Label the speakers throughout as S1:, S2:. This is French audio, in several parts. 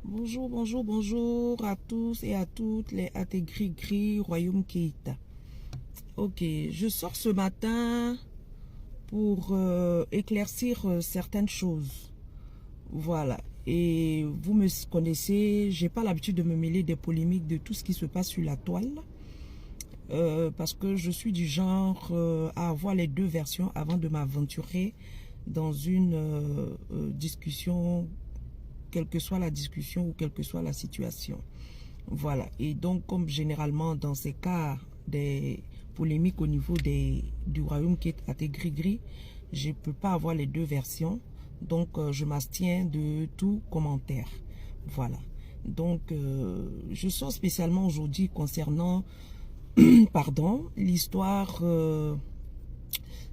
S1: Bonjour, bonjour, bonjour à tous et à toutes les gris Royaume Keïta. Ok, je sors ce matin pour éclaircir certaines choses. Voilà. Et vous me connaissez, j'ai pas l'habitude de me mêler des polémiques de tout ce qui se passe sur la toile. Parce que je suis du genre à avoir les deux versions avant de m'aventurer dans une discussion, quelle que soit la discussion ou quelle que soit la situation. Voilà. Et donc, comme généralement dans ces cas des polémiques au niveau du royaume qui est à gris-gris, je ne peux pas avoir les deux versions. Donc, je m'abstiens de tout commentaire. Voilà. Donc, je sors spécialement aujourd'hui concernant pardon, l'histoire de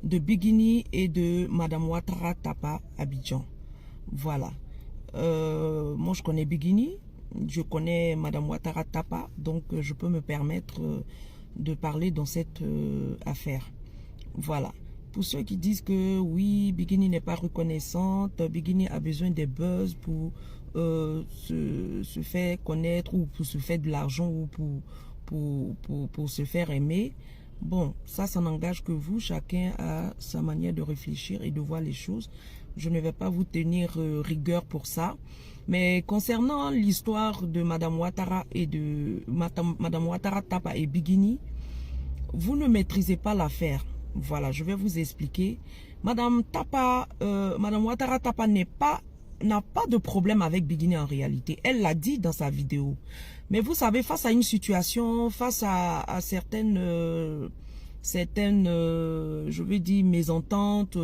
S1: Biguini et de Madame Ouattara Tapa Abidjan. Voilà. Moi, je connais Biguini, je connais Madame Ouattara Tapa, donc je peux me permettre de parler dans cette affaire. Voilà. Pour ceux qui disent que oui, Biguini n'est pas reconnaissante, Biguini a besoin des buzz pour se faire connaître ou pour se faire de l'argent ou pour se faire aimer. Bon, ça n'engage que vous. Chacun a sa manière de réfléchir et de voir les choses. Je ne vais pas vous tenir rigueur pour ça. Mais concernant l'histoire de Madame Ouattara et de Madame Ouattara Tapa et Biguini, vous ne maîtrisez pas l'affaire. Voilà, je vais vous expliquer. Madame Ouattara Tapa n'a pas de problème avec Biguini en réalité. Elle l'a dit dans sa vidéo. Mais vous savez, face à une situation, face à certaines, je veux dire, mésententes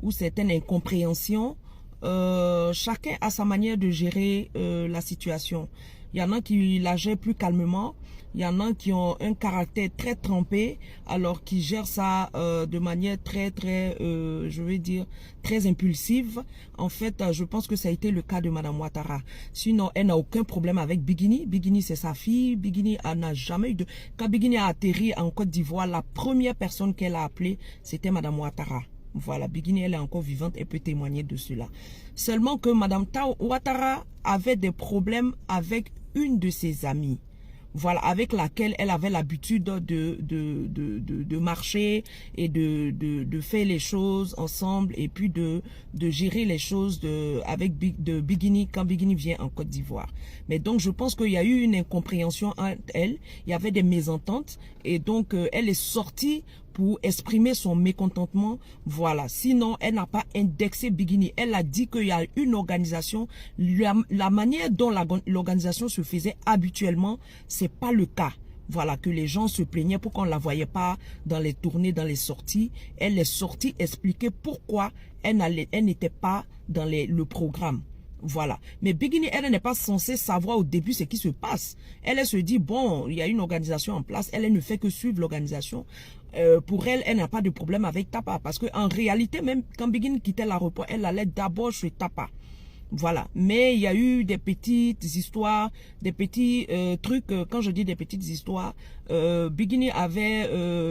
S1: ou certaines incompréhensions, chacun a sa manière de gérer la situation. Il y en a qui la gèrent plus calmement. Il y en a qui ont un caractère très trempé, alors qui gèrent ça de manière très, je veux dire, très impulsive. En fait, je pense que ça a été le cas de Madame Ouattara. Sinon, elle n'a aucun problème avec Biguini. Biguini, c'est sa fille. Biguini n'a jamais eu de... Quand Biguini a atterri en Côte d'Ivoire, la première personne qu'elle a appelée, c'était Madame Ouattara. Voilà, Biguini, elle est encore vivante, elle peut témoigner de cela. Seulement que Madame Ouattara avait des problèmes avec une de ses amies. Voilà, avec laquelle elle avait l'habitude de marcher et de faire les choses ensemble et puis de gérer les choses avec Biguini quand Biguini vient en Côte d'Ivoire. Mais donc, je pense qu'il y a eu une incompréhension entre elles, il y avait des mésententes et donc elle est sortie pour exprimer son mécontentement. Voilà. Sinon, elle n'a pas indexé Biguini. Elle a dit qu'il y a une organisation. La manière dont l'organisation se faisait habituellement, c'est pas le cas. Voilà, que les gens se plaignaient pour qu'on ne la voyait pas dans les tournées, dans les sorties. Elle est sortie expliquer pourquoi elle n'était pas dans le programme. Voilà. Mais Biguini, elle n'est pas censée savoir au début ce qui se passe. Elle se dit, bon, il y a une organisation en place. Elle ne fait que suivre l'organisation. Pour elle, elle n'a pas de problème avec Tapa. Parce qu'en réalité, même quand Biguini quittait l'aéroport, elle allait d'abord chez Tapa. Voilà. Mais il y a eu des petites histoires, des petits trucs. Quand je dis des petites histoires, Biguini avait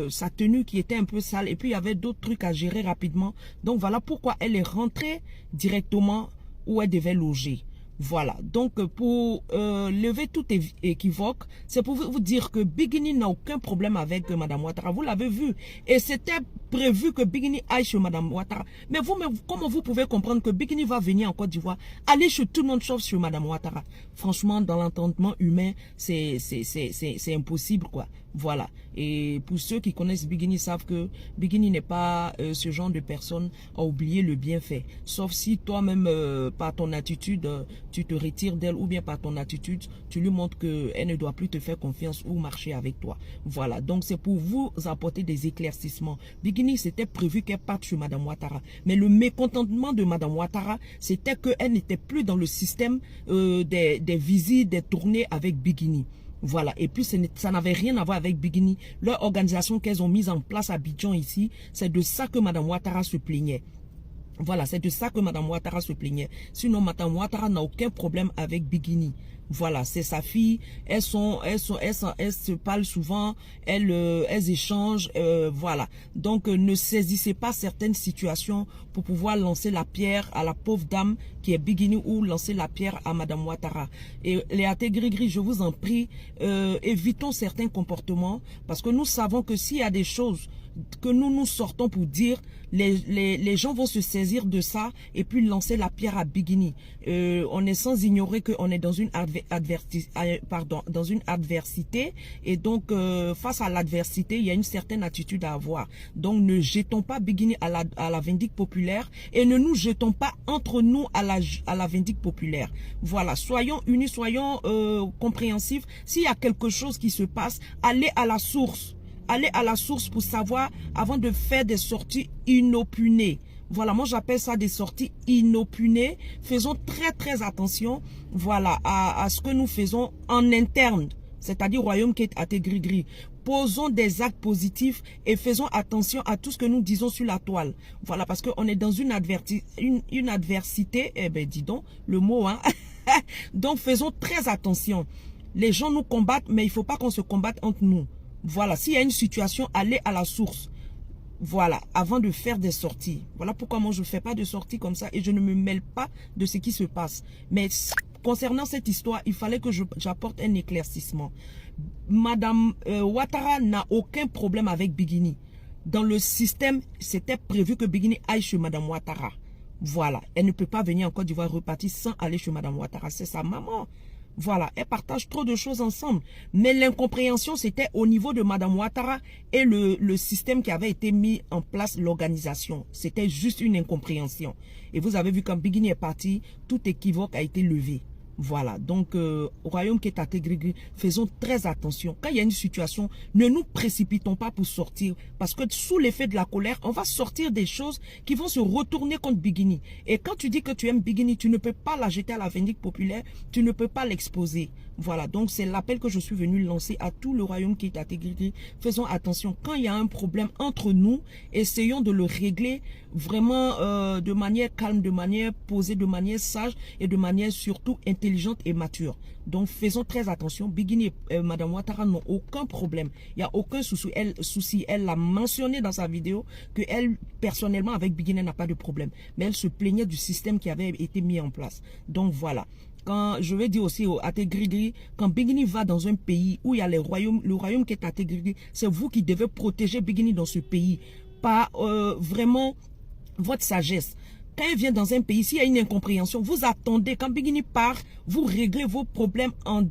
S1: sa tenue qui était un peu sale. Et puis, il y avait d'autres trucs à gérer rapidement. Donc, voilà pourquoi elle est rentrée directement où elle devait loger. Voilà, donc pour lever tout équivoque, c'est pour vous dire que Biguini n'a aucun problème avec Madame Ouattara. Vous l'avez vu. Et c'était prévu que Biguini aille chez Madame Ouattara. Mais comment vous pouvez comprendre que Biguini va venir en Côte d'Ivoire, aller chez tout le monde sauf chez Madame Ouattara? Franchement, dans l'entendement humain, c'est impossible, quoi. Voilà. Et pour ceux qui connaissent Biguini savent que Biguini n'est pas ce genre de personne à oublier le bienfait. Sauf si toi-même, par ton attitude, tu te retires d'elle ou bien par ton attitude, tu lui montres qu'elle ne doit plus te faire confiance ou marcher avec toi. Voilà. Donc, c'est pour vous apporter des éclaircissements. Biguini, c'était prévu qu'elle parte chez Madame Ouattara. Mais le mécontentement de Madame Ouattara, c'était qu'elle n'était plus dans le système des visites, des tournées avec Biguini. Voilà, et puis ça n'avait rien à voir avec Biguini. Leur organisation qu'elles ont mise en place à Abidjan ici, c'est de ça que Madame Ouattara se plaignait. Voilà, c'est de ça que Madame Ouattara se plaignait. Sinon, Madame Ouattara n'a aucun problème avec Biguini. Voilà, c'est sa fille. Elles se parlent souvent. Elles échangent. Voilà. Donc, ne saisissez pas certaines situations pour pouvoir lancer la pierre à la pauvre dame qui est Biguini ou lancer la pierre à Madame Ouattara. Et Léa Grigri, je vous en prie, évitons certains comportements parce que nous savons que s'il y a des choses que nous sortons pour dire, les gens vont se saisir de ça et puis lancer la pierre à Biguini. On est sans ignorer qu'on est dans une adversité et donc face à l'adversité, il y a une certaine attitude à avoir. Donc ne jetons pas Biguini à la vindicte populaire et ne nous jetons pas entre nous à la vindicte populaire. Voilà, soyons unis, soyons compréhensifs. S'il y a quelque chose qui se passe, allez à la source. Allez à la source pour savoir avant de faire des sorties inopinées. Voilà, moi j'appelle ça des sorties inopinées. Faisons très attention, voilà, à ce que nous faisons en interne, c'est-à-dire Royaume qui est à Grigri. Posons des actes positifs et faisons attention à tout ce que nous disons sur la toile. Voilà, parce qu'on est dans une adversité, eh ben dis donc, le mot, hein. Donc faisons très attention. Les gens nous combattent, mais il ne faut pas qu'on se combatte entre nous. Voilà, s'il y a une situation, allez à la source. Voilà, avant de faire des sorties. Voilà pourquoi moi je ne fais pas de sorties comme ça et je ne me mêle pas de ce qui se passe. Mais concernant cette histoire, il fallait que j'apporte un éclaircissement. Madame Ouattara n'a aucun problème avec Biguini. Dans le système, c'était prévu que Biguini aille chez Madame Ouattara. Voilà, elle ne peut pas venir en Côte d'Ivoire repartir sans aller chez Madame Ouattara. C'est sa maman. Voilà, elles partagent trop de choses ensemble. Mais l'incompréhension, c'était au niveau de Madame Ouattara et le système qui avait été mis en place, l'organisation. C'était juste une incompréhension. Et vous avez vu quand Biguini est parti, tout équivoque a été levé. Voilà, donc au Royaume qui est à Grigri, faisons très attention. Quand il y a une situation, ne nous précipitons pas pour sortir. Parce que sous l'effet de la colère, on va sortir des choses qui vont se retourner contre Biguini. Et quand tu dis que tu aimes Biguini, tu ne peux pas la jeter à la vindicte populaire, tu ne peux pas l'exposer. Voilà, donc c'est l'appel que je suis venu lancer à tout le Royaume qui est à Grigri. Faisons attention, quand il y a un problème entre nous, essayons de le régler vraiment de manière calme, de manière posée, de manière sage et de manière surtout intelligente et mature. Donc faisons très attention. Biguini et Madame Ouattara n'ont aucun problème. Il n'y a aucun souci. Elle l'a mentionné dans sa vidéo que elle, personnellement, avec Biguini, n'a pas de problème. Mais elle se plaignait du système qui avait été mis en place. Donc voilà. Quand je vais dire aussi à Grigri, quand Biguini va dans un pays où il y a le royaume qui est à Grigri, c'est vous qui devez protéger Biguini dans ce pays. Pas vraiment votre sagesse. Quand il vient dans un pays, s'il y a une incompréhension, vous attendez. Quand Biguini part, vous réglez vos problèmes en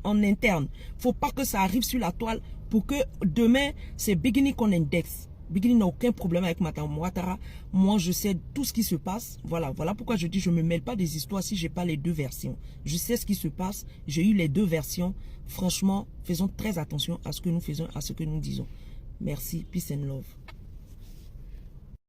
S1: interne. Il ne faut pas que ça arrive sur la toile pour que demain, c'est Biguini qu'on indexe. Biguini n'a aucun problème avec Madame Ouattara. Moi, je sais tout ce qui se passe. Voilà pourquoi je dis je ne me mêle pas des histoires si je n'ai pas les deux versions. Je sais ce qui se passe. J'ai eu les deux versions. Franchement, faisons très attention à ce que nous faisons, à ce que nous disons. Merci. Peace and love.